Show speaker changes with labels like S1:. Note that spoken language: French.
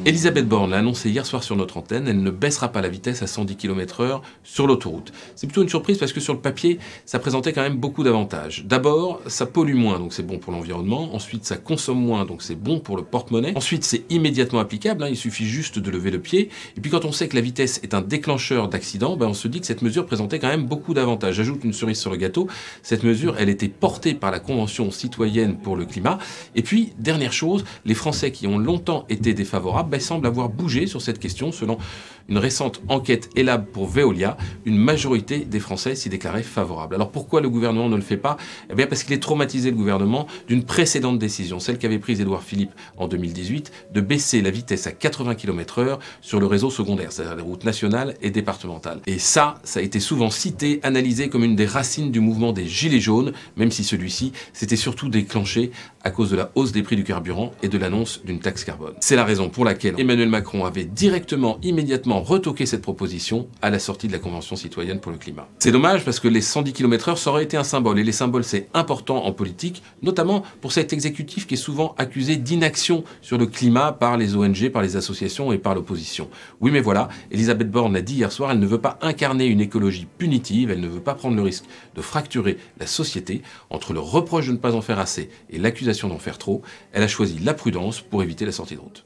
S1: Elisabeth Borne l'a annoncé hier soir sur notre antenne, elle ne baissera pas la vitesse à 110 km/h sur l'autoroute. C'est plutôt une surprise parce que sur le papier, ça présentait quand même beaucoup d'avantages. D'abord, ça pollue moins, donc c'est bon pour l'environnement. Ensuite, ça consomme moins, donc c'est bon pour le porte-monnaie. Ensuite, c'est immédiatement applicable, il suffit juste de lever le pied. Et puis quand on sait que la vitesse est un déclencheur d'accident, on se dit que cette mesure présentait quand même beaucoup d'avantages. J'ajoute une cerise sur le gâteau, cette mesure, elle était portée par la Convention citoyenne pour le climat. Et puis, dernière chose, les Français qui ont longtemps été défavorables, semble avoir bougé sur cette question. Selon une récente enquête Elab pour Veolia, une majorité des Français s'y déclaraient favorables. Alors pourquoi le gouvernement ne le fait pas? Eh bien parce qu'il est traumatisé, le gouvernement, d'une précédente décision, celle qu'avait prise Édouard Philippe en 2018, de baisser la vitesse à 80 km/h sur le réseau secondaire, c'est-à-dire les routes nationales et départementales. Et ça a été souvent cité, analysé comme une des racines du mouvement des Gilets jaunes, même si celui-ci s'était surtout déclenché à cause de la hausse des prix du carburant et de l'annonce d'une taxe carbone. C'est la raison pour laquelle Emmanuel Macron avait directement, immédiatement retoqué cette proposition à la sortie de la Convention citoyenne pour le climat. C'est dommage parce que les 110 km/h, ça aurait été un symbole. Et les symboles, c'est important en politique, notamment pour cet exécutif qui est souvent accusé d'inaction sur le climat par les ONG, par les associations et par l'opposition. Oui, mais voilà, Elisabeth Borne l'a dit hier soir, elle ne veut pas incarner une écologie punitive, elle ne veut pas prendre le risque de fracturer la société. Entre le reproche de ne pas en faire assez et l'accusation d'en faire trop, elle a choisi la prudence pour éviter la sortie de route.